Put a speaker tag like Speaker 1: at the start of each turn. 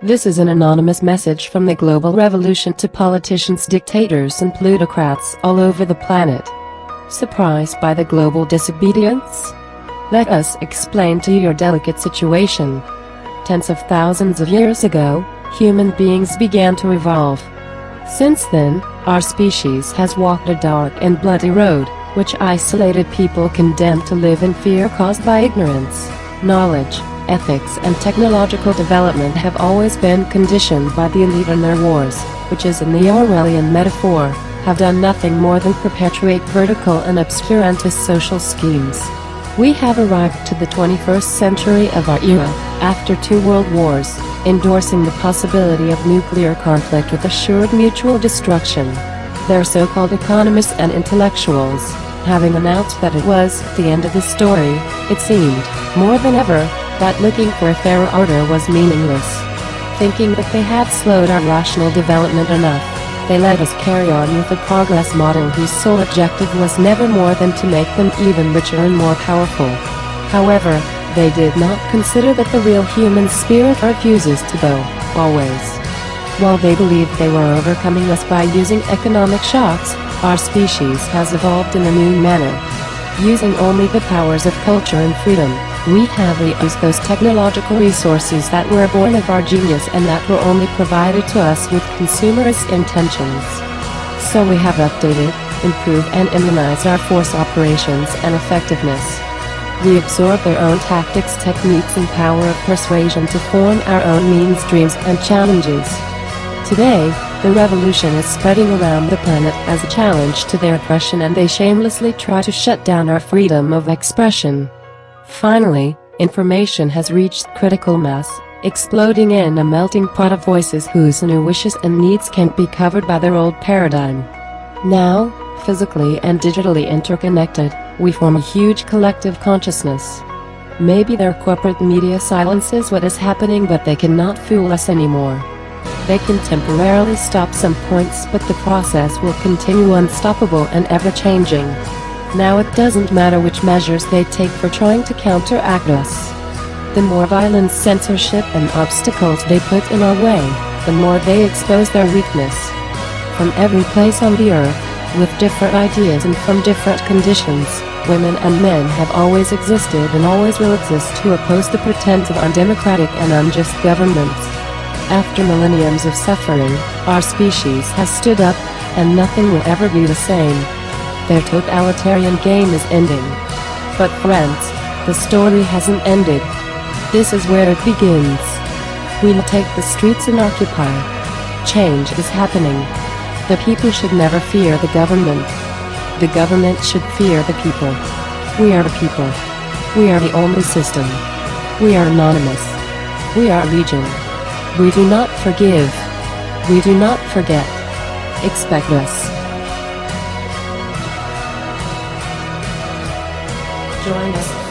Speaker 1: This is an anonymous message from the global revolution to politicians, dictators and plutocrats all over the planet. Surprised by the global disobedience? Let us explain to you your delicate situation. Tens of thousands of years ago, human beings began to evolve. Since then, our species has walked a dark and bloody road, which isolated people condemned to live in fear caused by ignorance. Knowledge, ethics and technological development have always been conditioned by the elite and their wars, which is in the Orwellian metaphor, have done nothing more than perpetuate vertical and obscurantist social schemes. We have arrived to the 21st century of our era, after 2 world wars, endorsing the possibility of nuclear conflict with assured mutual destruction. Their so-called economists and intellectuals, having announced that it was the end of the story, it seemed, more than ever, that looking for a fairer order was meaningless. Thinking that they had slowed our rational development enough, they let us carry on with a progress model whose sole objective was never more than to make them even richer and more powerful. However, they did not consider that the real human spirit refuses to bow, always. While they believed they were overcoming us by using economic shocks, our species has evolved in a new manner. Using only the powers of culture and freedom, we have reused those technological resources that were born of our genius and that were only provided to us with consumerist intentions. So we have updated, improved and immunized our force operations and effectiveness. We absorb their own tactics, techniques and power of persuasion to form our own means, dreams and challenges. Today, the revolution is spreading around the planet as a challenge to their oppression, and they shamelessly try to shut down our freedom of expression. Finally, information has reached critical mass, exploding in a melting pot of voices whose new wishes and needs can't be covered by their old paradigm. Now, physically and digitally interconnected, we form a huge collective consciousness. Maybe their corporate media silences what is happening, but they cannot fool us anymore. They can temporarily stop some points, but the process will continue unstoppable and ever-changing. Now it doesn't matter which measures they take for trying to counteract us. The more violence, censorship and obstacles they put in our way, the more they expose their weakness. From every place on the earth, with different ideas and from different conditions, women and men have always existed and always will exist to oppose the pretense of undemocratic and unjust governments. After millenniums of suffering, our species has stood up, and nothing will ever be the same. Their totalitarian game is ending. But friends, the story hasn't ended. This is where it begins. We will take the streets and occupy. Change is happening. The people should never fear the government. The government should fear the people. We are the people. We are the only system. We are anonymous. We are legion. We do not forgive. We do not forget. Expect us. Join us.